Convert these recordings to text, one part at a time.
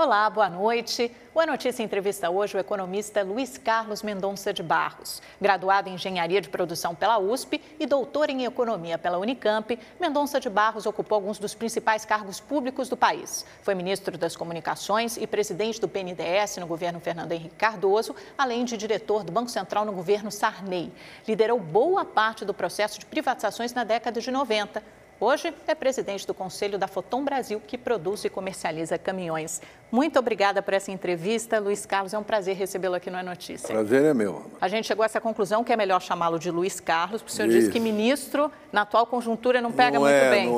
Olá, boa noite. O Notícia entrevista hoje o economista Luiz Carlos Mendonça de Barros. Graduado em Engenharia de Produção pela USP e doutor em Economia pela Unicamp, Mendonça de Barros ocupou alguns dos principais cargos públicos do país. Foi ministro das Comunicações e presidente do BNDES no governo Fernando Henrique Cardoso, além de diretor do Banco Central no governo Sarney. Liderou boa parte do processo de privatizações na década de 90. Hoje é presidente do Conselho da Foton Brasil, que produz e comercializa caminhões. Muito obrigada por essa entrevista, Luiz Carlos. É um prazer recebê-lo aqui no É Notícia. Prazer é meu. A gente chegou a essa conclusão que é melhor chamá-lo de Luiz Carlos, porque o senhor disse que ministro, na atual conjuntura, não pega muito bem.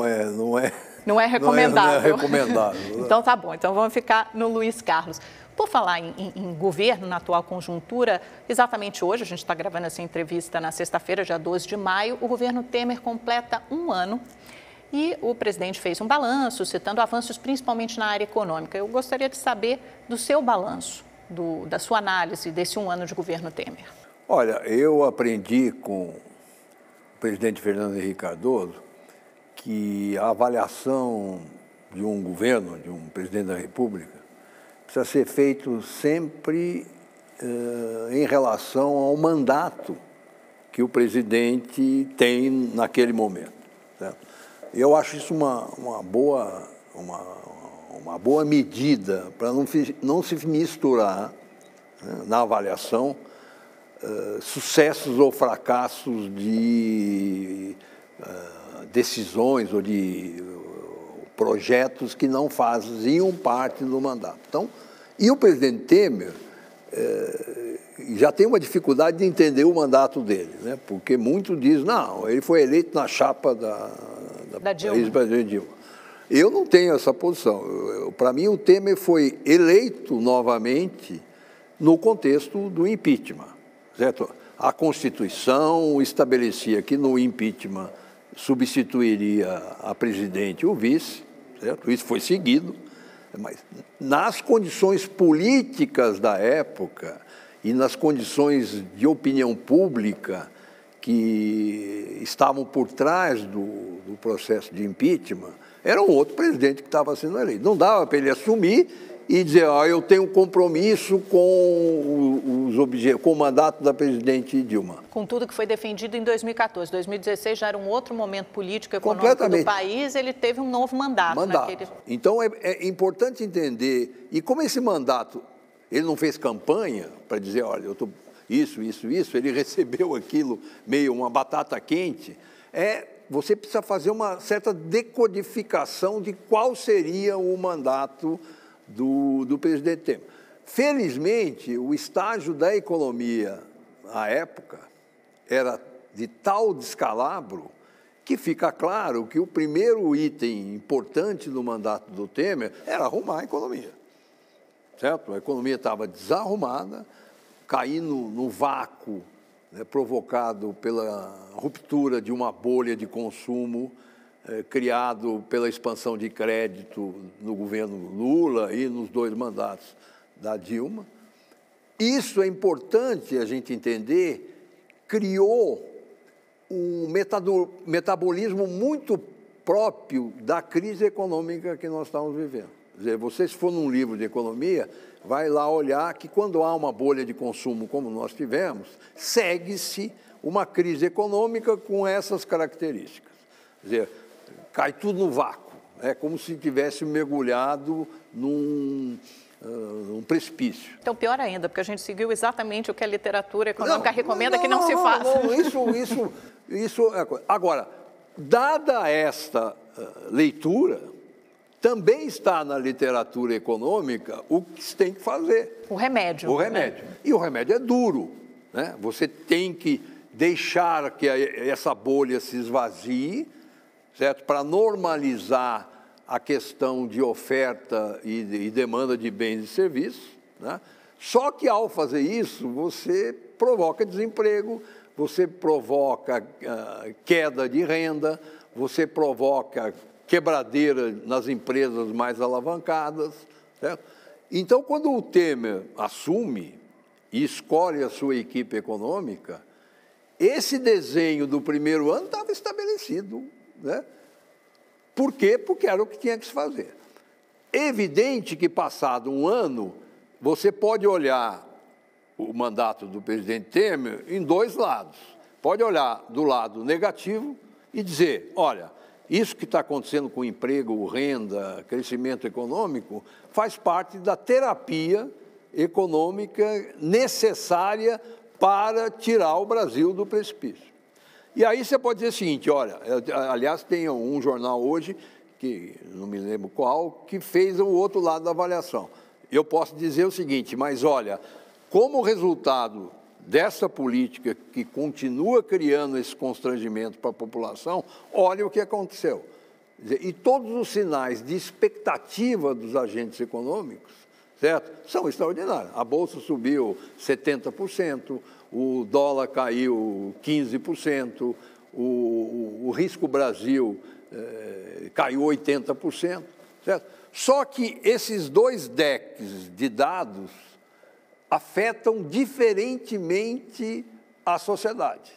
Não é recomendável. Não é recomendável. Então tá bom, então vamos ficar no Luiz Carlos. Por falar em governo na atual conjuntura, exatamente hoje, a gente está gravando essa entrevista na sexta-feira, dia 12 de maio, o governo Temer completa um ano e o presidente fez um balanço, citando avanços principalmente na área econômica. Eu gostaria de saber do seu balanço, da sua análise desse um ano de governo Temer. Olha, eu aprendi com o presidente Fernando Henrique Cardoso que a avaliação de um governo, de um presidente da República, precisa ser feito sempre em relação ao mandato que o presidente tem naquele momento. Certo? Eu acho isso uma boa medida para não se misturar, né, na avaliação sucessos ou fracassos de decisões ou de projetos que não faziam parte do mandato. Então, e o presidente Temer já tem uma dificuldade de entender o mandato dele, né? Porque muitos dizem, não, ele foi eleito na chapa da ex-presidente Dilma. Eu não tenho essa posição. Para mim, o Temer foi eleito novamente no contexto do impeachment, certo? A Constituição estabelecia que no impeachment substituiria a presidente e o vice, certo? Isso foi seguido, mas nas condições políticas da época e nas condições de opinião pública que estavam por trás do processo de impeachment, era um outro presidente que estava sendo eleito. Não dava para ele assumir e dizer, eu tenho compromisso com o mandato da presidente Dilma. Com tudo que foi defendido em 2014, 2016 já era um outro momento político e econômico do país, ele teve um novo mandato. Então é importante entender, e como esse mandato, ele não fez campanha para dizer, olha, eu estou isso, ele recebeu aquilo meio uma batata quente, você precisa fazer uma certa decodificação de qual seria o mandato do presidente Temer. Felizmente, o estágio da economia, à época, era de tal descalabro que fica claro que o primeiro item importante do mandato do Temer era arrumar a economia. Certo? A economia estava desarrumada, caindo no vácuo, né, provocado pela ruptura de uma bolha de consumo criado pela expansão de crédito no governo Lula e nos dois mandatos da Dilma. Isso é importante a gente entender, criou um metabolismo muito próprio da crise econômica que nós estamos vivendo. Quer dizer, você, se for num livro de economia, vai lá olhar que quando há uma bolha de consumo como nós tivemos, segue-se uma crise econômica com essas características. Quer dizer, cai tudo no vácuo, é como se tivesse mergulhado num precipício. Então, pior ainda, porque a gente seguiu exatamente o que a literatura econômica recomenda que não se faça. Isso é coisa. Agora, dada esta leitura, também está na literatura econômica o que se tem que fazer. O remédio. O remédio. E o remédio é duro, né? Você tem que deixar que essa bolha se esvazie, certo? Para normalizar a questão de oferta e demanda de bens e serviços, né? Só que, ao fazer isso, você provoca desemprego, você provoca queda de renda, você provoca quebradeira nas empresas mais alavancadas, certo? Então, quando o Temer assume e escolhe a sua equipe econômica, esse desenho do primeiro ano estava estabelecido, né? Por quê? Porque era o que tinha que se fazer. evidente que, passado um ano, você pode olhar o mandato do presidente Temer em dois lados. Pode olhar do lado negativo e dizer, olha, isso que está acontecendo com emprego, renda, crescimento econômico, faz parte da terapia econômica necessária para tirar o Brasil do precipício. E aí você pode dizer o seguinte, olha, aliás, tem um jornal hoje, que não me lembro qual, que fez o outro lado da avaliação. Eu posso dizer o seguinte, mas olha, como resultado dessa política que continua criando esse constrangimento para a população, olha o que aconteceu. E todos os sinais de expectativa dos agentes econômicos, certo? São extraordinários. A Bolsa subiu 70%, o dólar caiu 15%, o risco Brasil caiu 80%, certo? Só que esses dois decks de dados afetam diferentemente a sociedade.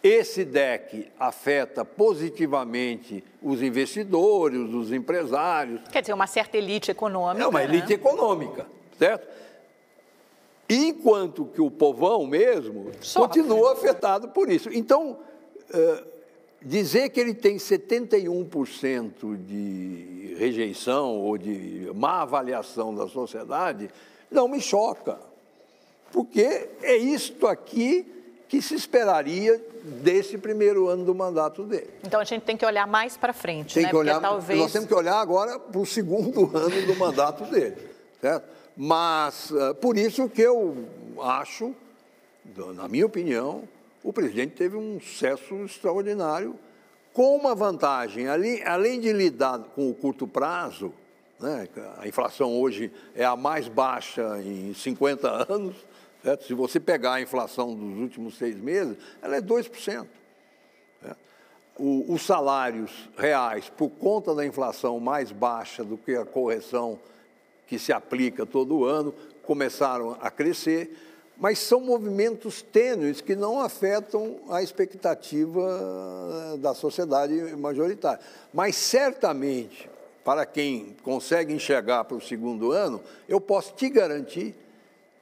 Esse deck afeta positivamente os investidores, os empresários. Quer dizer, uma certa elite econômica. É uma elite econômica, certo? Enquanto que o povão mesmo continua afetado por isso. Então, dizer que ele tem 71% de rejeição ou de má avaliação da sociedade não me choca, porque é isto aqui que se esperaria desse primeiro ano do mandato dele. Então, a gente tem que olhar mais para frente, tem né? Que olhar, porque talvez... Nós temos que olhar agora para o segundo ano do mandato dele, certo? Mas, por isso que eu acho, na minha opinião, o presidente teve um sucesso extraordinário, com uma vantagem, além de lidar com o curto prazo, né? A inflação hoje é a mais baixa em 50 anos, certo? Se você pegar a inflação dos últimos 6 meses, ela é 2%. Certo? Os salários reais, por conta da inflação mais baixa do que a correção que se aplica todo ano, começaram a crescer, mas são movimentos tênues que não afetam a expectativa da sociedade majoritária. Mas, certamente, para quem consegue enxergar para o segundo ano, eu posso te garantir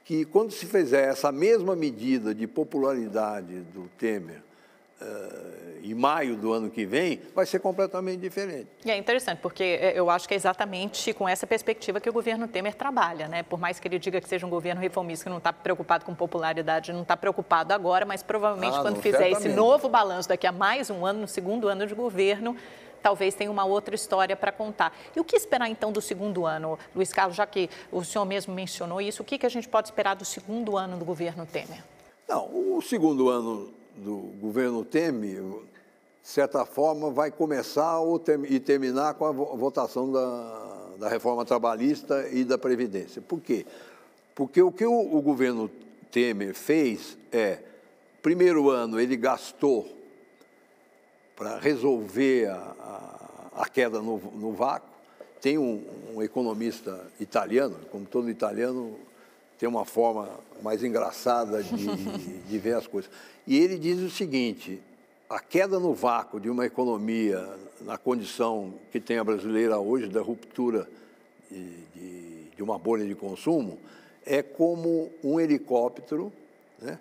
que, quando se fizer essa mesma medida de popularidade do Temer, em maio do ano que vem, vai ser completamente diferente. E é interessante, porque eu acho que é exatamente com essa perspectiva que o governo Temer trabalha, né? Por mais que ele diga que seja um governo reformista, que não está preocupado com popularidade, não está preocupado agora, mas provavelmente quando fizer esse novo balanço daqui a mais um ano, no segundo ano de governo, talvez tenha uma outra história para contar. E o que esperar, então, do segundo ano, Luiz Carlos, já que o senhor mesmo mencionou isso, o que a gente pode esperar do segundo ano do governo Temer? Não, o segundo ano do governo Temer, de certa forma, vai começar e terminar com a votação da reforma trabalhista e da Previdência. Por quê? Porque o que o governo Temer fez primeiro ano, ele gastou para resolver a queda no vácuo. Tem um economista italiano, como todo italiano, tem uma forma mais engraçada de ver as coisas. E ele diz o seguinte, a queda no vácuo de uma economia na condição que tem a brasileira hoje, da ruptura de uma bolha de consumo, é como um helicóptero, né,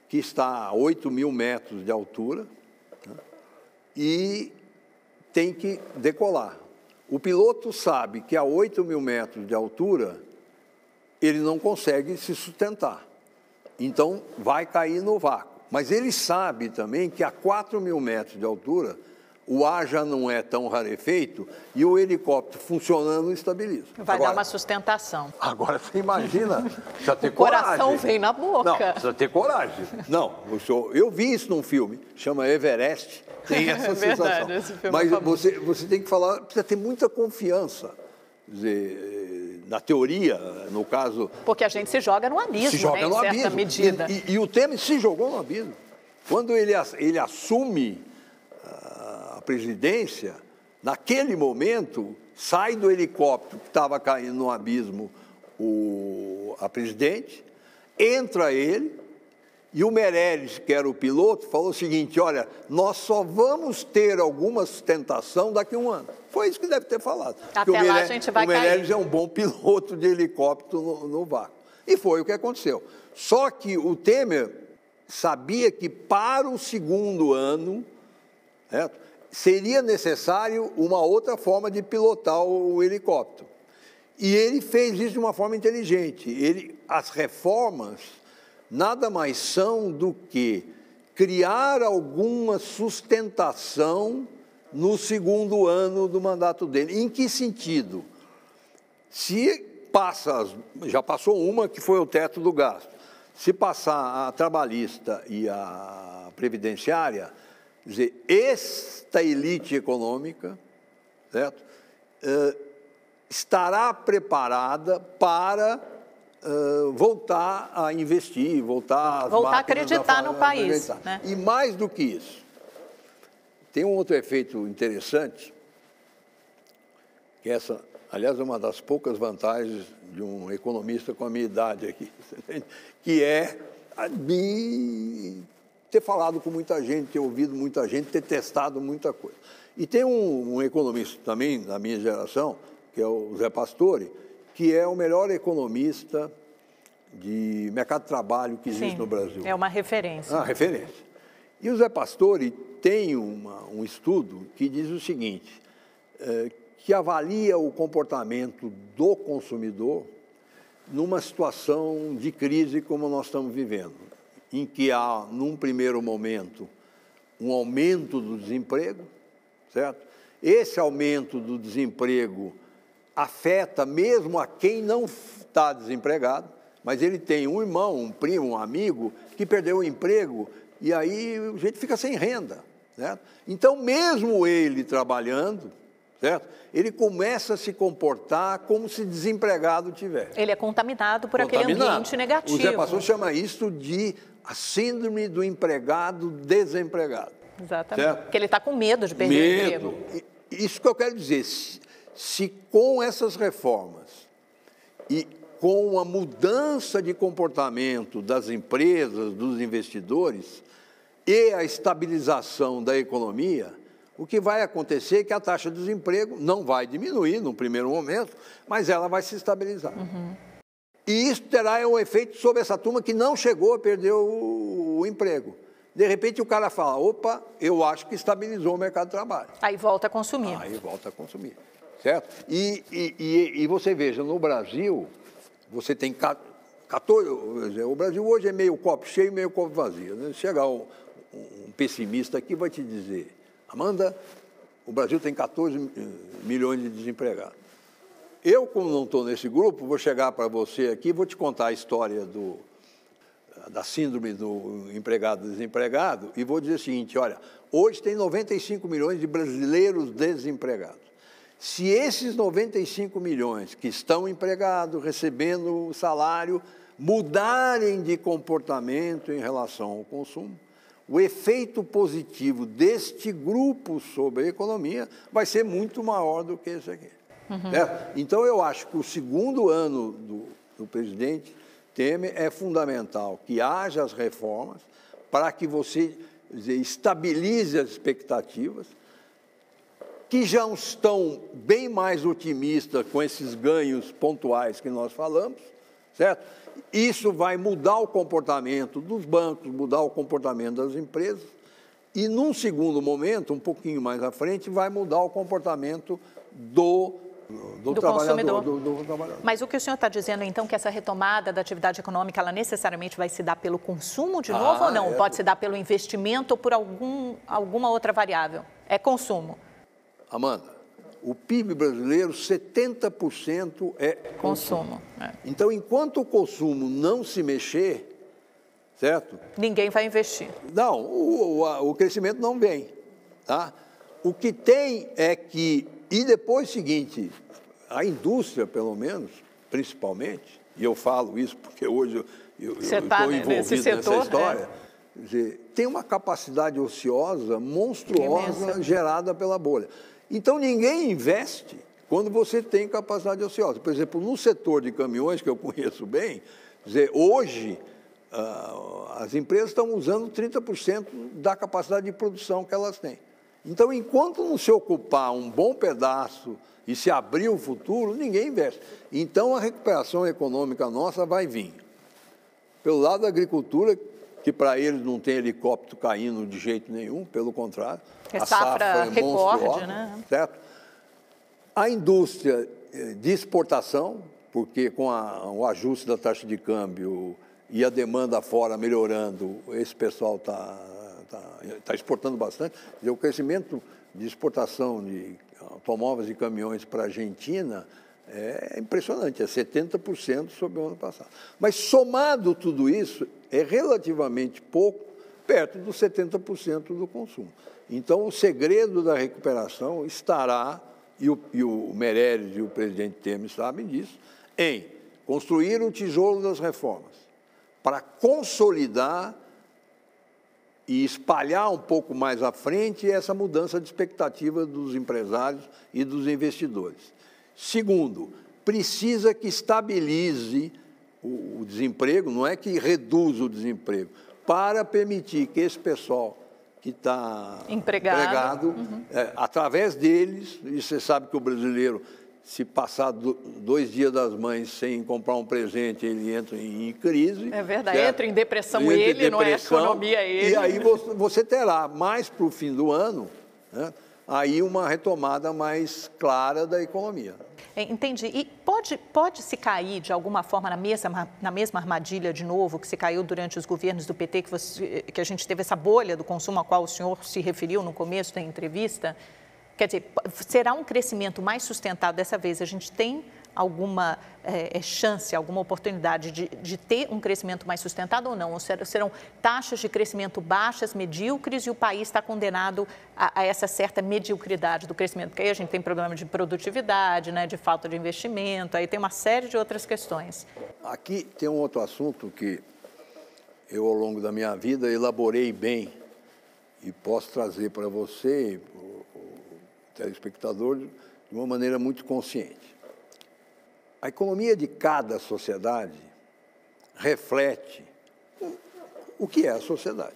que está a 8.000 metros de altura, né, e tem que decolar. O piloto sabe que a 8.000 metros de altura ele não consegue se sustentar, então vai cair no vácuo. Mas ele sabe também que a 4.000 metros de altura o ar já não é tão rarefeito e o helicóptero funcionando estabiliza. Vai dar uma sustentação. Agora você imagina, precisa ter coragem. O coração vem na boca. Não, precisa ter coragem. Não, eu vi isso num filme, chama Everest, tem essa sensação. Verdade, esse filme mas é você tem que falar, precisa ter muita confiança. Quer dizer, na teoria, no caso... Porque a gente se joga no abismo, se joga né, no em certa abismo. medida. E o Temer se jogou no abismo. Quando ele assume a presidência, naquele momento, sai do helicóptero que estava caindo no abismo a presidente, entra ele E o Meirelles, que era o piloto, falou o seguinte, olha, nós só vamos ter alguma sustentação daqui a um ano. Foi isso que deve ter falado. Até lá a gente vai cair. O Meirelles é um bom piloto de helicóptero no vácuo. E foi o que aconteceu. Só que o Temer sabia que para o segundo ano, certo, seria necessário uma outra forma de pilotar o helicóptero. E ele fez isso de uma forma inteligente. As reformas nada mais são do que criar alguma sustentação no segundo ano do mandato dele. Em que sentido? Se passa, já passou uma que foi o teto do gasto, se passar a trabalhista e a previdenciária, quer dizer, esta elite econômica, certo? Estará preparada para voltar a investir, voltar a acreditar no país. Né? E mais do que isso, tem um outro efeito interessante, que essa, aliás, é uma das poucas vantagens de um economista com a minha idade aqui, que é ter falado com muita gente, ter ouvido muita gente, ter testado muita coisa. E tem um economista também da minha geração, que é o Zé Pastore, que é o melhor economista de mercado de trabalho que existe no Brasil. É uma referência. Ah, referência. E o Zé Pastore tem um estudo que diz o seguinte, que avalia o comportamento do consumidor numa situação de crise como nós estamos vivendo, em que há, num primeiro momento, um aumento do desemprego, certo? Esse aumento do desemprego afeta mesmo a quem não está desempregado, mas ele tem um irmão, um primo, um amigo que perdeu o emprego e aí a gente fica sem renda, certo? Então, mesmo ele trabalhando, certo? Ele começa a se comportar como se desempregado tivesse. Ele é contaminado por aquele ambiente negativo. O Zé Pastore chama isso de a síndrome do empregado desempregado. Exatamente. Certo? Porque ele está com medo de perder o emprego. Isso que eu quero dizer. Se com essas reformas e com a mudança de comportamento das empresas, dos investidores e a estabilização da economia, o que vai acontecer é que a taxa de desemprego não vai diminuir no primeiro momento, mas ela vai se estabilizar. Uhum. E isso terá um efeito sobre essa turma que não chegou a perder o emprego. De repente o cara fala, opa, eu acho que estabilizou o mercado de trabalho. Aí volta a consumir. Aí volta a consumir. Certo? E você veja, no Brasil, você tem 14... O Brasil hoje é meio copo cheio, meio copo vazio. Né? Chega um pessimista aqui vai te dizer, Amanda, o Brasil tem 14 milhões de desempregados. Eu, como não estou nesse grupo, vou chegar para você aqui e vou te contar a história da síndrome do empregado-desempregado e vou dizer o seguinte, olha, hoje tem 95 milhões de brasileiros desempregados. Se esses 95 milhões que estão empregados, recebendo salário, mudarem de comportamento em relação ao consumo, o efeito positivo deste grupo sobre a economia vai ser muito maior do que esse aqui. Uhum. Então, eu acho que o segundo ano do presidente Temer é fundamental que haja as reformas para que você estabilize as expectativas, que já estão bem mais otimistas com esses ganhos pontuais que nós falamos, certo? Isso vai mudar o comportamento dos bancos, mudar o comportamento das empresas e, num segundo momento, um pouquinho mais à frente, vai mudar o comportamento do consumidor. Do trabalhador. Mas o que o senhor está dizendo, então, que essa retomada da atividade econômica, ela necessariamente vai se dar pelo consumo de novo ou não? Pode se dar pelo investimento ou por alguma outra variável? É consumo. Amanda, o PIB brasileiro, 70% é consumo. Então, enquanto o consumo não se mexer, certo? Ninguém vai investir. Não, o crescimento não vem. Tá? O que tem é que... E depois, seguinte, a indústria, pelo menos, principalmente, e eu falo isso porque hoje eu estou envolvido nessa história, quer dizer, tem uma capacidade ociosa monstruosa gerada pela bolha. Então, ninguém investe quando você tem capacidade ociosa. Por exemplo, no setor de caminhões, que eu conheço bem, quer dizer, hoje, as empresas estão usando 30% da capacidade de produção que elas têm. Então, enquanto não se ocupar um bom pedaço e se abrir o futuro, ninguém investe. Então, a recuperação econômica nossa vai vir. Pelo lado da agricultura, que para eles não tem helicóptero caindo de jeito nenhum, pelo contrário. A safra é recorde, né? Certo? A indústria de exportação, porque com o ajuste da taxa de câmbio e a demanda fora melhorando, esse pessoal está exportando bastante. O crescimento de exportação de automóveis e caminhões para a Argentina é impressionante, é 70% sobre o ano passado. Mas, somado tudo isso, é relativamente pouco, perto dos 70% do consumo. Então, o segredo da recuperação estará, e o Meirelles e o presidente Temer sabem disso, em construir o tijolo das reformas, para consolidar e espalhar um pouco mais à frente essa mudança de expectativa dos empresários e dos investidores. Segundo, precisa que estabilize o desemprego, não é que reduza o desemprego, para permitir que esse pessoal que está empregado, através deles, e você sabe que o brasileiro, se passar 2 dias das mães sem comprar um presente, ele entra em crise. É verdade, entra em depressão não é a economia ele. E aí você terá, mais para o fim do ano, né, aí uma retomada mais clara da economia. Entendi. E pode se cair, de alguma forma, na mesma armadilha, de novo, que se caiu durante os governos do PT, que a gente teve essa bolha do consumo a qual o senhor se referiu no começo da entrevista? Quer dizer, será um crescimento mais sustentado dessa vez? A gente tem alguma chance, alguma oportunidade de ter um crescimento mais sustentado ou não? Ou serão taxas de crescimento baixas, medíocres, e o país está condenado a essa certa mediocridade do crescimento? Porque aí a gente tem problema de produtividade, né, de falta de investimento, aí tem uma série de outras questões. Aqui tem um outro assunto que eu, ao longo da minha vida, elaborei bem e posso trazer para você, telespectador, de uma maneira muito consciente. A economia de cada sociedade reflete o que é a sociedade,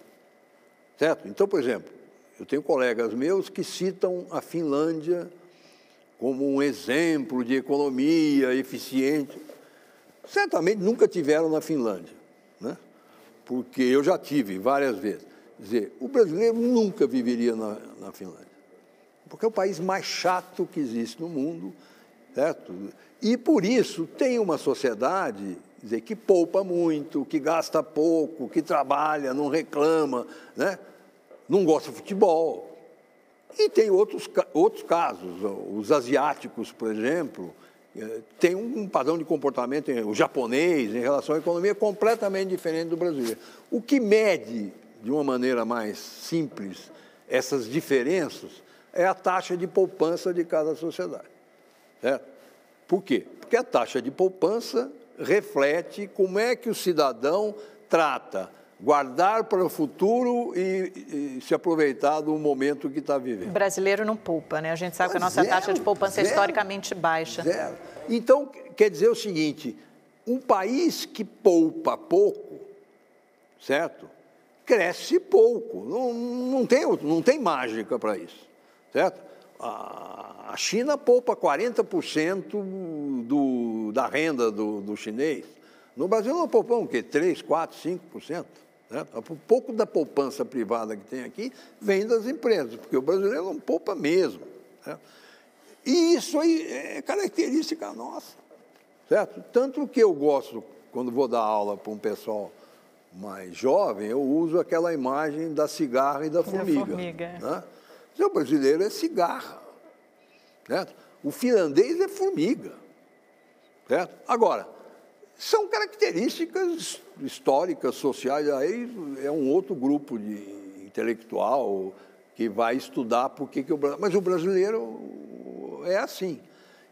certo? Então, por exemplo, eu tenho colegas meus que citam a Finlândia como um exemplo de economia eficiente. Certamente nunca tiveram na Finlândia, né? Porque eu já tive várias vezes. Quer dizer, o brasileiro nunca viveria na Finlândia, porque é o país mais chato que existe no mundo, certo? E, por isso, tem uma sociedade, quer dizer, que poupa muito, que gasta pouco, que trabalha, não reclama, né? Não gosta de futebol. E tem outros casos. Os asiáticos, por exemplo, têm um padrão de comportamento, o japonês, em relação à economia, completamente diferente do brasileiro. O que mede, de uma maneira mais simples, essas diferenças é a taxa de poupança de cada sociedade, certo? Por quê? Porque a taxa de poupança reflete como é que o cidadão trata guardar para o futuro e se aproveitar do momento que está vivendo. O brasileiro não poupa, né? A gente sabe que a nossa taxa de poupança é historicamente baixa. Zero. Então, quer dizer o seguinte, um país que poupa pouco, certo? Cresce pouco, não tem mágica para isso, certo? A China poupa 40% da renda do chinês. No Brasil nós poupamos o quê? 3%, 4%, 5%. Certo? Um pouco da poupança privada que tem aqui vem das empresas, porque o brasileiro não poupa mesmo. Certo? E isso aí é característica nossa. Certo? Tanto que eu gosto, quando vou dar aula para um pessoal mais jovem, eu uso aquela imagem da cigarra e da formiga. Né? O brasileiro é cigarra, certo? O finlandês é formiga, certo? Agora, são características históricas, sociais, aí é um outro grupo de intelectual que vai estudar por que o Brasil... Mas o brasileiro é assim.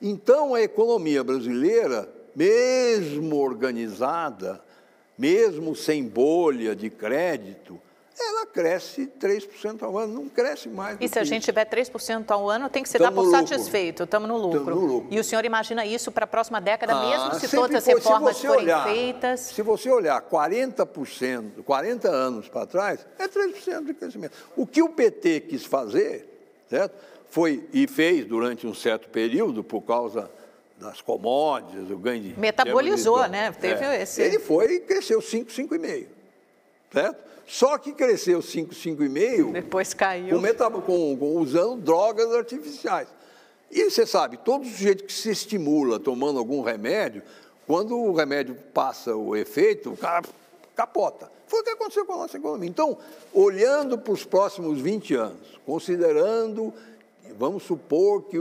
Então, a economia brasileira, mesmo organizada, mesmo sem bolha de crédito, ela cresce 3% ao ano, não cresce mais. E se a gente tiver 3% ao ano, tem que se dar por satisfeito, estamos no lucro. E o senhor imagina isso para a próxima década, mesmo se todas as reformas forem feitas? Se você olhar 40%, 40 anos para trás, é 3% de crescimento. O que o PT quis fazer, certo? Foi, e fez durante um certo período, por causa das commodities, o ganho de... Metabolizou, né? Teve esse... Ele foi e cresceu 5, 5,5%, certo? Só que cresceu 5, 5,5%. Depois caiu. Usando drogas artificiais. E você sabe, todo sujeito que se estimula tomando algum remédio, quando o remédio passa o efeito, o cara capota. Foi o que aconteceu com a nossa economia. Então, olhando para os próximos 20 anos, considerando, vamos supor que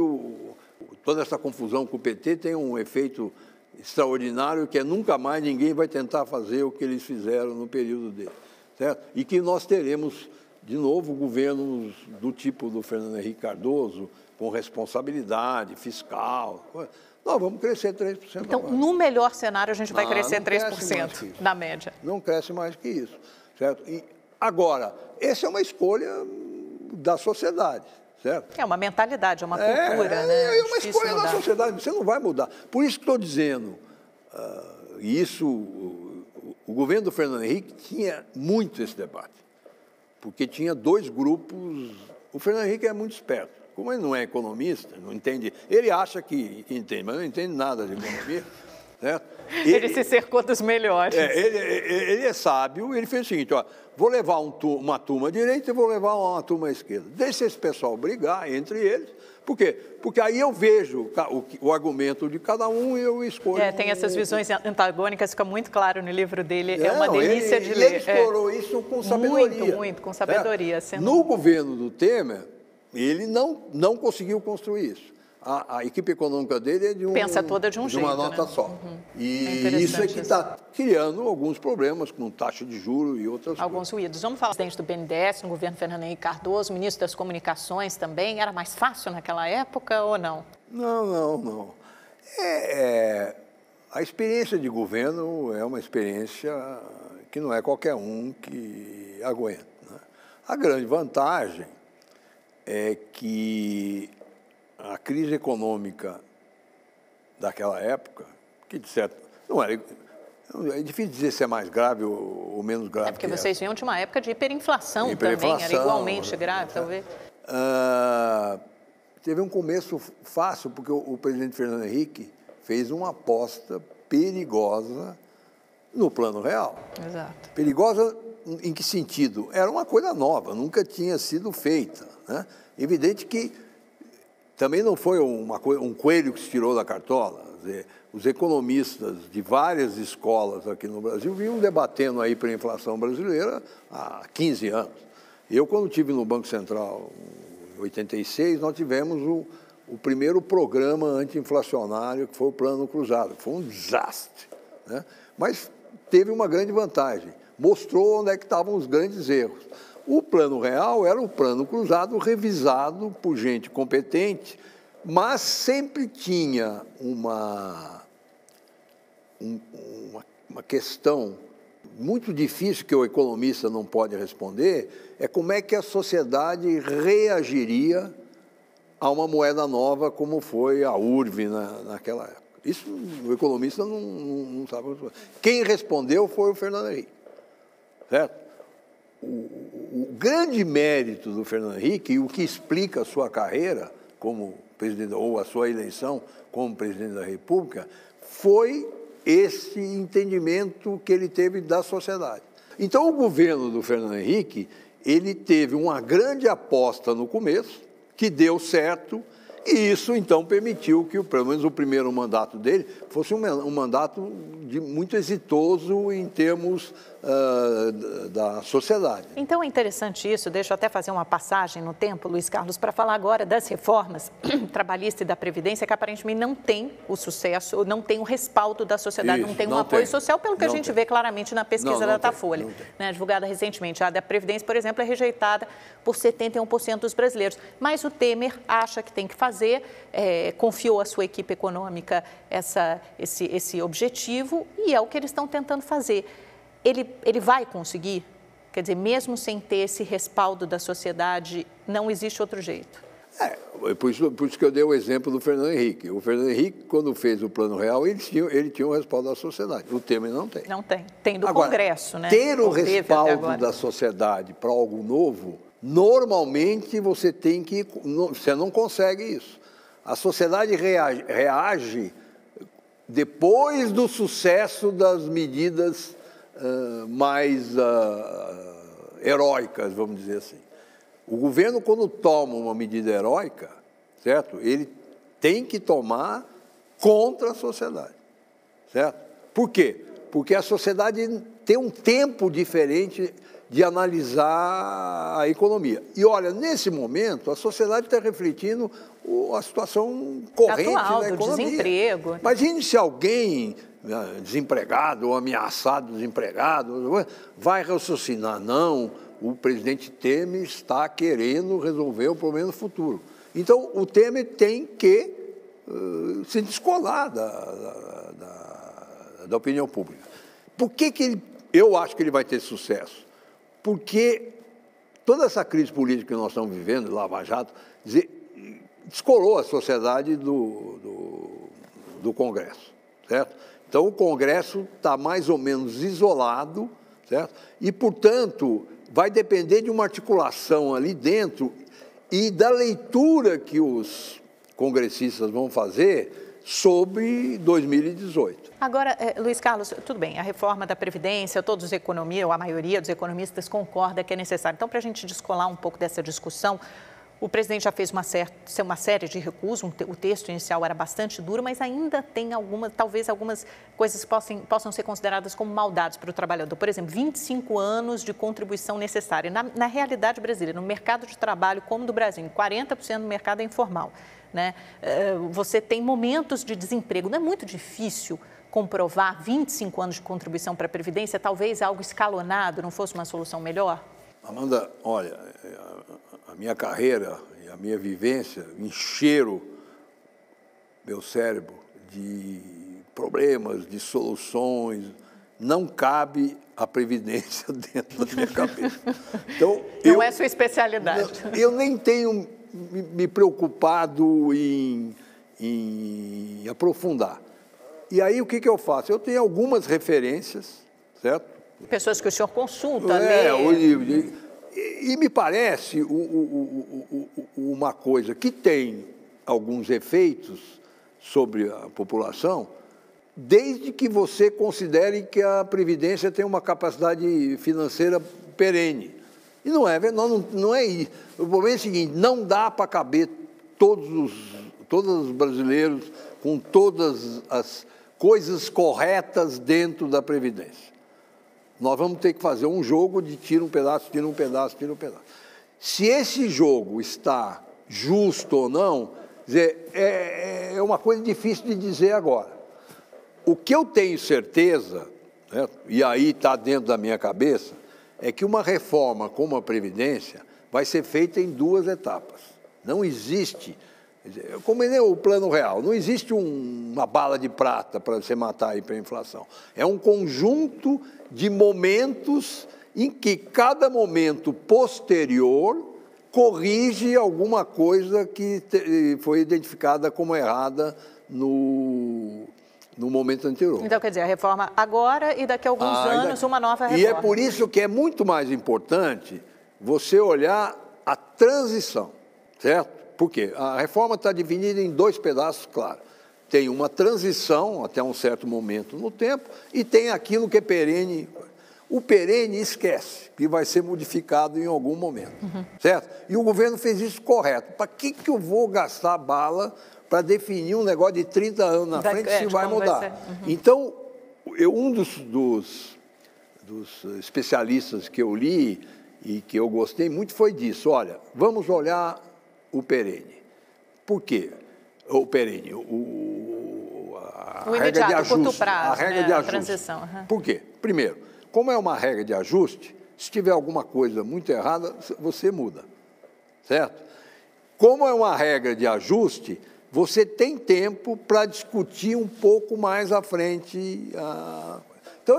toda essa confusão com o PT tem um efeito extraordinário, que é nunca mais ninguém vai tentar fazer o que eles fizeram no período dele. Certo? E que nós teremos, de novo, governos do tipo do Fernando Henrique Cardoso, com responsabilidade fiscal. Nós vamos crescer 3%. Então, agora. No melhor cenário, a gente vai crescer 3% na média. Não cresce mais que isso. Certo? E, agora, essa é uma escolha da sociedade. Certo? É uma mentalidade, é uma cultura. Né? É uma escolha da sociedade, você não vai mudar. Por isso que estou dizendo, o governo do Fernando Henrique tinha muito esse debate, porque tinha dois grupos. O Fernando Henrique é muito esperto. Como ele não é economista, não entende, ele acha que entende, mas não entende nada de economia. Certo? Ele se cercou dos melhores. Ele é sábio, ele fez o seguinte, vou levar uma turma à direita e vou levar uma turma à esquerda. Deixa esse pessoal brigar entre eles. Por quê? Porque aí eu vejo o argumento de cada um e eu escolho. Tem essas visões antagônicas, fica muito claro no livro dele, é uma delícia de ler. Ele explorou isso com sabedoria. Muito, com sabedoria. No governo do Temer, ele não conseguiu construir isso. A equipe econômica dele é pensa toda de um jeito, uma nota só. Uhum. E isso é que está criando alguns problemas com taxa de juros e outras coisas. Alguns ruídos. Vamos falar do presidente do BNDES, no governo Fernando Henrique Cardoso, ministro das Comunicações também. Era mais fácil naquela época ou não? Não. A experiência de governo é uma experiência que não é qualquer um que aguenta. Né? A grande vantagem é que a crise econômica daquela época, que de certo não era, é difícil dizer se é mais grave ou menos grave. Porque vocês vinham de uma época de hiperinflação também, era igualmente grave, talvez. Teve um começo fácil, porque o presidente Fernando Henrique fez uma aposta perigosa no Plano Real. Exato. Perigosa em que sentido? Era uma coisa nova, nunca tinha sido feita. Né? Evidente que também não foi um coelho que se tirou da cartola. Quer dizer, os economistas de várias escolas aqui no Brasil vinham debatendo aí para a inflação brasileira há 15 anos. Eu, quando estive no Banco Central, em 86, nós tivemos o primeiro programa anti-inflacionário, que foi o Plano Cruzado. Foi um desastre. Né? Mas teve uma grande vantagem. Mostrou onde é que estavam os grandes erros. O Plano Real era o plano cruzado revisado por gente competente, mas sempre tinha uma questão muito difícil que o economista não pode responder, é como é que a sociedade reagiria a uma moeda nova como foi a URV naquela época. Isso o economista não sabe responder. Quem respondeu foi o Fernando Henrique, certo? O grande mérito do Fernando Henrique, e o que explica a sua carreira como presidente, ou a sua eleição como presidente da República, foi esse entendimento que ele teve da sociedade. Então, o governo do Fernando Henrique, ele teve uma grande aposta no começo, que deu certo, e isso, então, permitiu que, pelo menos, o primeiro mandato dele fosse um mandato muito exitoso em termos da sociedade. Então, é interessante isso, deixa eu até fazer uma passagem no tempo, Luiz Carlos, para falar agora das reformas trabalhistas e da Previdência, que aparentemente não tem o sucesso, não tem o respaldo da sociedade, não tem um apoio social, pelo que a gente vê claramente na pesquisa da Datafolha, né, divulgada recentemente. A da Previdência, por exemplo, é rejeitada por 71% dos brasileiros. Mas o Temer acha que tem que fazer, confiou à sua equipe econômica esse objetivo, e é o que eles estão tentando fazer. Ele vai conseguir Quer dizer, mesmo sem ter esse respaldo da sociedade, não existe outro jeito. Por isso que eu dei o exemplo do Fernando Henrique. O Fernando Henrique, quando fez o Plano Real, ele tinha o respaldo da sociedade. O Temer não tem. Não tem. Tem do Agora, Congresso, né? Ter o respaldo da sociedade para algo novo, normalmente você não consegue isso. A sociedade reage depois do sucesso das medidas mais heróicas, vamos dizer assim. O governo, quando toma uma medida heróica, certo? Ele tem que tomar contra a sociedade, certo? Por quê? Porque a sociedade tem um tempo diferente de analisar a economia. E, olha, nesse momento, a sociedade está refletindo a situação corrente atual, da economia. Desemprego. Imagine se alguém desempregado ou ameaçado desempregado vai raciocinar, não, o presidente Temer está querendo resolver o problema do futuro. Então, o Temer tem que se descolar da opinião pública. Por que eu acho que ele vai ter sucesso? Porque toda essa crise política que nós estamos vivendo, Lava Jato, descolou a sociedade do Congresso, certo? Então, o Congresso está mais ou menos isolado, certo? E, portanto, vai depender de uma articulação ali dentro e da leitura que os congressistas vão fazer sobre 2018. Agora, Luiz Carlos, tudo bem, a reforma da Previdência, todos os economistas, ou a maioria dos economistas concorda que é necessário. Então, para a gente descolar um pouco dessa discussão, o presidente já fez uma série de recursos, o texto inicial era bastante duro, mas ainda tem talvez algumas coisas que possam ser consideradas como maldades para o trabalhador. Por exemplo, 25 anos de contribuição necessária. Na realidade brasileira, no mercado de trabalho como do Brasil, 40% do mercado é informal, né? Você tem momentos de desemprego. Não é muito difícil comprovar 25 anos de contribuição para a Previdência? Talvez algo escalonado não fosse uma solução melhor? Amanda, olha, a minha carreira e a minha vivência encheram meu cérebro de problemas, de soluções. Não cabe a Previdência dentro da minha cabeça. Então, não é sua especialidade. Eu nem tenho me preocupado em aprofundar. E aí, o que eu faço? Eu tenho algumas referências, certo? Pessoas que o senhor consulta, lê. E me parece uma coisa que tem alguns efeitos sobre a população, desde que você considere que a Previdência tem uma capacidade financeira perene. E não é isso. O problema é o seguinte, não dá para caber todos os brasileiros com todas as coisas corretas dentro da Previdência. Nós vamos ter que fazer um jogo de tira um pedaço, tira um pedaço, tira um pedaço. Se esse jogo está justo ou não, é uma coisa difícil de dizer agora. O que eu tenho certeza, né, e aí está dentro da minha cabeça, é que uma reforma como a Previdência vai ser feita em 2 etapas. Não existe, como é o Plano Real, não existe uma bala de prata para você matar a hiperinflação. É um conjunto de momentos em que cada momento posterior corrige alguma coisa que foi identificada como errada no momento anterior. Então, quer dizer, a reforma agora e daqui a alguns anos uma nova reforma. E é por isso que é muito mais importante você olhar a transição, certo? Por quê? A reforma está dividida em 2 pedaços, claro. Tem uma transição até um certo momento no tempo e tem aquilo que é perene. O perene esquece, que vai ser modificado em algum momento, certo? E o governo fez isso correto. Para que eu vou gastar bala para definir um negócio de 30 anos na frente se vai mudar? Então, um dos especialistas que eu li e que eu gostei muito foi disso. Olha, vamos olhar o perene. Por quê? O perene, a regra de ajuste. Curto prazo, a regra de ajuste. Transição. Por quê? Primeiro, como é uma regra de ajuste, se tiver alguma coisa muito errada, você muda, certo? Como é uma regra de ajuste, você tem tempo para discutir um pouco mais à frente. Então,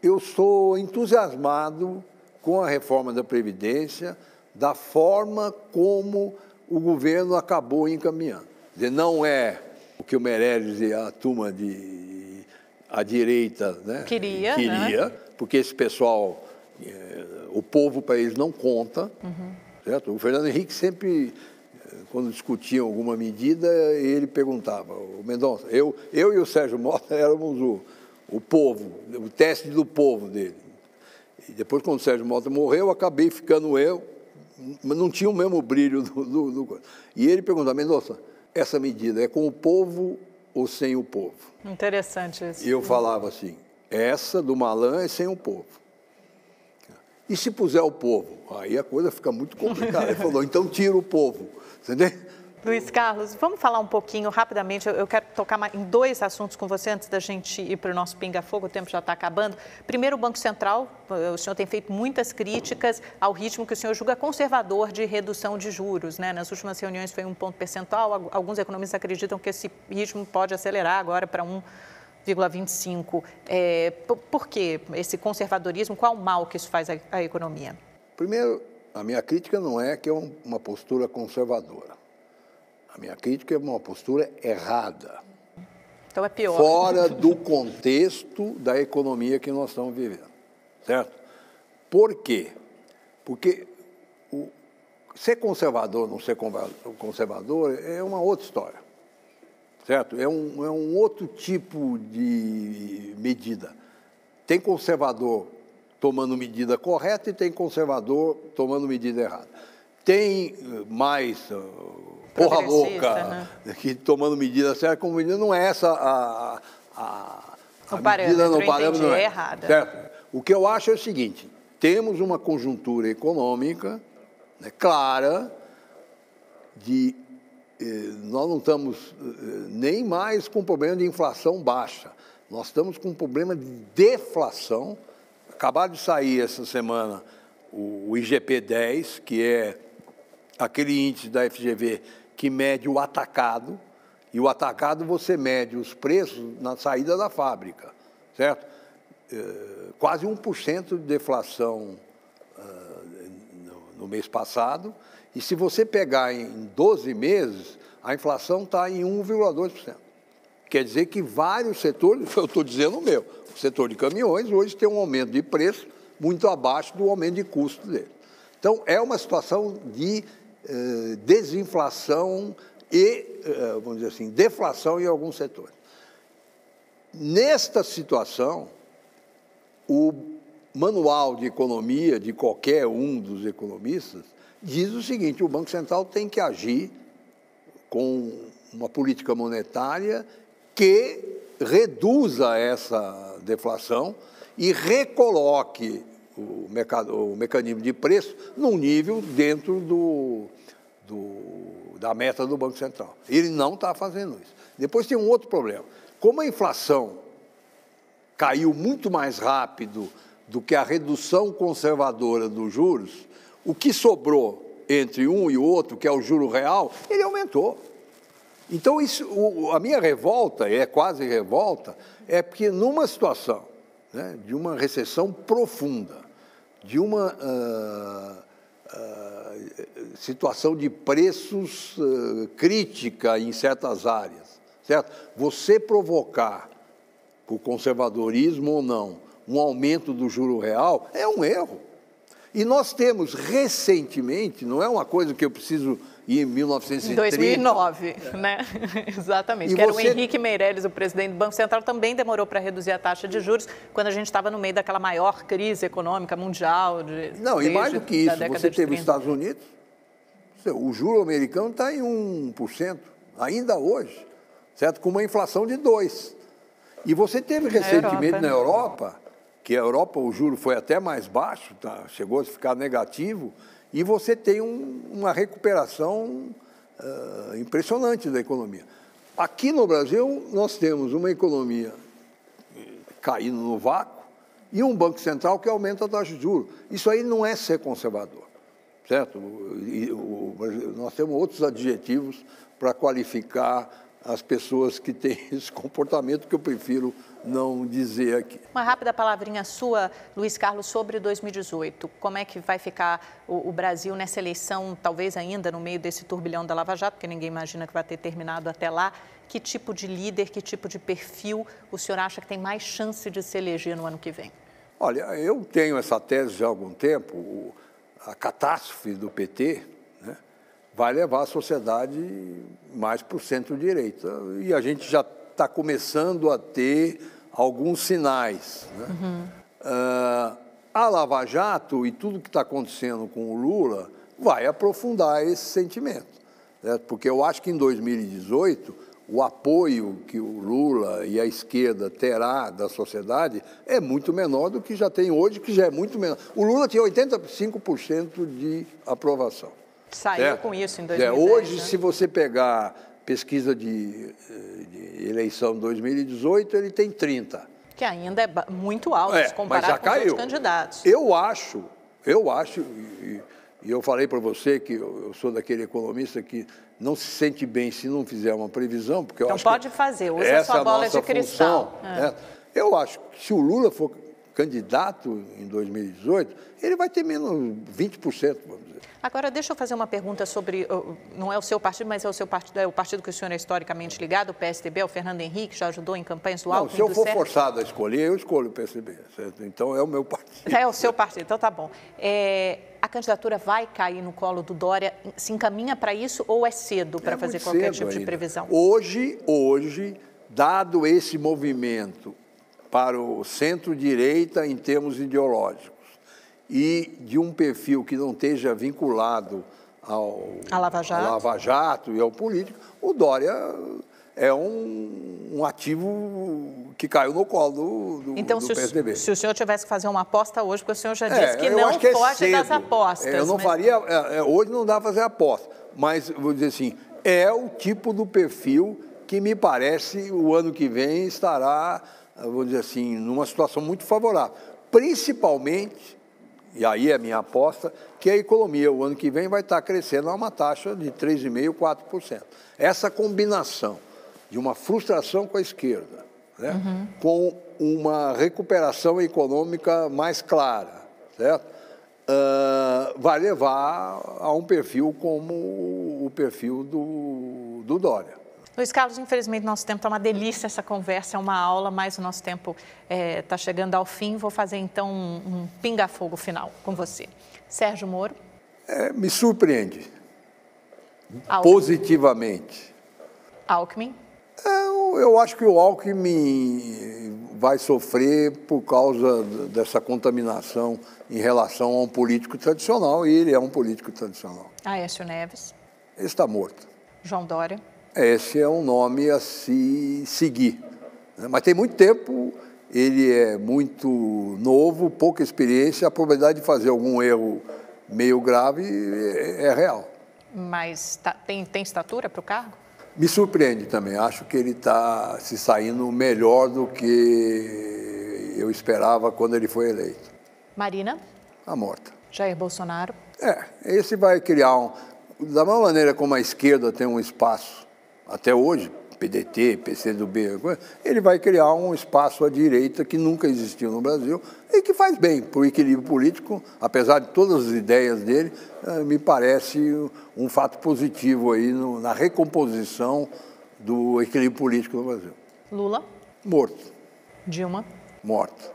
Eu sou entusiasmado com a reforma da Previdência, da forma como o governo acabou encaminhando. Quer dizer, não é o que o Meirelles e a turma à direita, né, queria, né? Porque esse pessoal, o povo para eles não conta, certo? O Fernando Henrique sempre, quando discutia alguma medida, ele perguntava, o Mendonça, eu e o Sérgio Mota éramos o povo, o teste do povo dele. E depois, quando o Sérgio Mota morreu, acabei ficando eu, mas não tinha o mesmo brilho do... E ele perguntava, Mendonça, essa medida é com o povo ou sem o povo? Interessante isso. E eu falava assim, essa do Malan é sem o povo. E se puser o povo? Aí a coisa fica muito complicada. Ele falou, então tira o povo, entendeu? Luiz Carlos, vamos falar um pouquinho rapidamente, eu quero tocar em 2 assuntos com você antes da gente ir para o nosso pinga-fogo, o tempo já está acabando. Primeiro, o Banco Central, o senhor tem feito muitas críticas ao ritmo que o senhor julga conservador de redução de juros, né? Nas últimas reuniões foi 1 ponto percentual, alguns economistas acreditam que esse ritmo pode acelerar agora para 1,25. Por que esse conservadorismo? Qual o mal que isso faz à economia? Primeiro, a minha crítica não é que é uma postura conservadora. A minha crítica é uma postura errada. Então é pior. Fora do contexto da economia que nós estamos vivendo, certo? Por quê? Porque ser conservador ou não ser conservador é uma outra história, certo? É um outro tipo de medida. Tem conservador tomando medida correta e tem conservador tomando medida errada. Tem mais... porra louca, que tomando medida certa, como medida não é essa a medida no parâmetro não é errada. Certo? O que eu acho é o seguinte, temos uma conjuntura econômica, né, clara, nós não estamos nem mais com problema de inflação baixa, nós estamos com um problema de deflação. Acabaram de sair essa semana o IGP-10, que é aquele índice da FGV que mede o atacado, e o atacado você mede os preços na saída da fábrica, certo? Quase 1% de deflação no mês passado, e se você pegar em 12 meses, a inflação está em 1,2%. Quer dizer que vários setores, eu estou dizendo o meu, o setor de caminhões hoje tem um aumento de preço muito abaixo do aumento de custo dele. Então, é uma situação de desinflação e, vamos dizer assim, deflação em alguns setores. Nesta situação, o manual de economia de qualquer um dos economistas diz o seguinte, o Banco Central tem que agir com uma política monetária que reduza essa deflação e recoloque o mecanismo de preço num nível dentro da meta do Banco Central. Ele não está fazendo isso. Depois tem um outro problema. Como a inflação caiu muito mais rápido do que a redução conservadora dos juros, o que sobrou entre um e o outro, que é o juro real, ele aumentou. Então, a minha revolta, é quase revolta, é porque numa situação, né, de uma recessão profunda, de uma situação de preços crítica em certas áreas, certo? Você provocar, por conservadorismo ou não, um aumento do juro real é um erro. E nós temos recentemente, não é uma coisa que eu preciso ir em 1930... Em 2009, né? Exatamente. Que era o Henrique Meirelles, o presidente do Banco Central, também demorou para reduzir a taxa de juros quando a gente estava no meio daquela maior crise econômica mundial. Não, e mais do que isso, você teve os Estados Unidos, o juro americano está em 1%, ainda hoje, certo? Com uma inflação de 2%. E você teve recentemente na Europa, que a Europa o juro foi até mais baixo, tá? Chegou a ficar negativo, e você tem uma recuperação impressionante da economia. Aqui no Brasil, nós temos uma economia caindo no vácuo e um Banco Central que aumenta a taxa de juros. Isso aí não é ser conservador, certo? Nós temos outros adjetivos para qualificar as pessoas que têm esse comportamento que eu prefiro não dizer aqui. Uma rápida palavrinha sua, Luiz Carlos, sobre 2018. Como é que vai ficar o Brasil nessa eleição, talvez ainda no meio desse turbilhão da Lava Jato, porque ninguém imagina que vai ter terminado até lá. Que tipo de líder, que tipo de perfil o senhor acha que tem mais chance de se eleger no ano que vem? Olha, eu tenho essa tese já há algum tempo. A catástrofe do PT, né, vai levar a sociedade mais para o centro-direita. E a gente já está começando a ter alguns sinais. Né? A Lava Jato e tudo que está acontecendo com o Lula vai aprofundar esse sentimento. Né? Porque eu acho que em 2018, o apoio que o Lula e a esquerda terá da sociedade é muito menor do que já tem hoje, que já é muito menor. O Lula tinha 85% de aprovação. Saiu com isso em 2010. Hoje, né? Se você pegar pesquisa de eleição de 2018, ele tem 30%. Que ainda é muito alto se comparar com outros candidatos. Eu acho, e eu falei para você que eu sou daquele economista que não se sente bem se não fizer uma previsão, porque eu então acho pode que fazer, usa essa sua bola nossa de cristal. Função, né? Eu acho que se o Lula for candidato em 2018, ele vai ter menos 20%, vamos dizer. Agora, deixa eu fazer uma pergunta sobre, não é o seu partido, mas é o seu partido, é o partido que o senhor é historicamente ligado, o PSDB, o Fernando Henrique, já ajudou em campanhas do Alckmin. Se eu for forçado a escolher, eu escolho o PSDB, certo? Então é o meu partido. É o seu partido, então tá bom. A candidatura vai cair no colo do Dória, se encaminha para isso ou é cedo para fazer qualquer tipo de previsão? Hoje, dado esse movimento para o centro-direita em termos ideológicos, e de um perfil que não esteja vinculado à Lava Jato e ao político, o Dória é um ativo que caiu no colo do PSDB. Se o senhor tivesse que fazer uma aposta hoje, porque o senhor já disse que não foge das apostas. Eu não faria, hoje não dá para fazer aposta, mas vou dizer assim, é o tipo do perfil que me parece o ano que vem estará, vou dizer assim, numa situação muito favorável, principalmente. E aí é a minha aposta, que a economia, o ano que vem, vai estar crescendo a uma taxa de 3,5%, 4%. Essa combinação de uma frustração com a esquerda, né, com uma recuperação econômica mais clara, certo? Vai levar a um perfil como o perfil do Dória. Luiz Carlos, infelizmente, nosso tempo está uma delícia essa conversa, é uma aula, mas o nosso tempo está chegando ao fim. Vou fazer, então, um pinga-fogo final com você. Sérgio Moro. Me surpreende. Alckmin. Positivamente. Alckmin. Eu acho que o Alckmin vai sofrer por causa dessa contaminação em relação a um político tradicional, e ele é um político tradicional. Aécio Neves. Ele está morto. João Dória. Esse é um nome a se seguir. Mas tem muito tempo, ele é muito novo, pouca experiência, a probabilidade de fazer algum erro meio grave é real. Mas tem estatura para o cargo? Me surpreende também, acho que ele está se saindo melhor do que eu esperava quando ele foi eleito. Marina? Está morta. Jair Bolsonaro? Esse vai criar da mesma maneira como a esquerda tem um espaço até hoje, PDT, PCdoB, ele vai criar um espaço à direita que nunca existiu no Brasil e que faz bem para o equilíbrio político, apesar de todas as ideias dele, me parece um fato positivo aí na recomposição do equilíbrio político no Brasil. Lula? Morto. Dilma? Morto.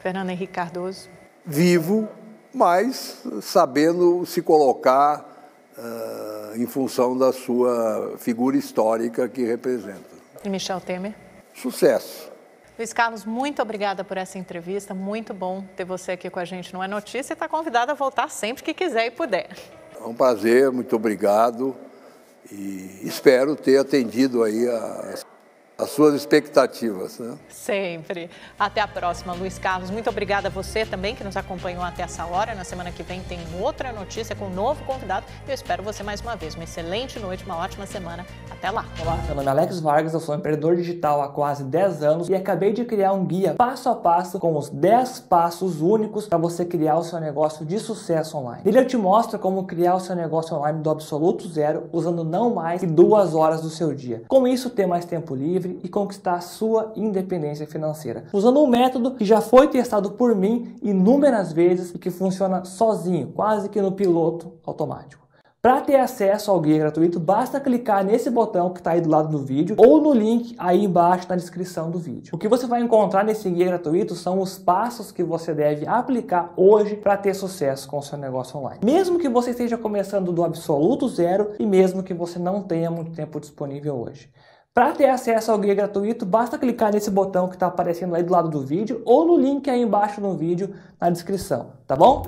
Fernando Henrique Cardoso? Vivo, mas sabendo se colocar em função da sua figura histórica que representa. E Michel Temer? Sucesso. Luiz Carlos, muito obrigada por essa entrevista, muito bom ter você aqui com a gente no É Notícia e está convidado a voltar sempre que quiser e puder. É um prazer, muito obrigado e espero ter atendido aí as suas expectativas, né? Sempre. Até a próxima, Luiz Carlos. Muito obrigada a você também que nos acompanhou até essa hora. Na semana que vem tem outra notícia com um novo convidado. Eu espero você mais uma vez. Uma excelente noite, uma ótima semana. Até lá. Olá, meu nome é Alex Vargas, eu sou empreendedor digital há quase 10 anos e acabei de criar um guia passo a passo com os 10 passos únicos para você criar o seu negócio de sucesso online. Nele eu te mostro como criar o seu negócio online do absoluto zero, usando não mais que 2 horas do seu dia. Com isso, ter mais tempo livre e conquistar a sua independência financeira, usando um método que já foi testado por mim inúmeras vezes e que funciona sozinho, quase que no piloto automático. Para ter acesso ao guia gratuito, basta clicar nesse botão que está aí do lado do vídeo ou no link aí embaixo na descrição do vídeo. O que você vai encontrar nesse guia gratuito são os passos que você deve aplicar hoje para ter sucesso com o seu negócio online. Mesmo que você esteja começando do absoluto zero e mesmo que você não tenha muito tempo disponível hoje. Para ter acesso ao guia gratuito, basta clicar nesse botão que está aparecendo aí do lado do vídeo ou no link aí embaixo no vídeo na descrição, tá bom?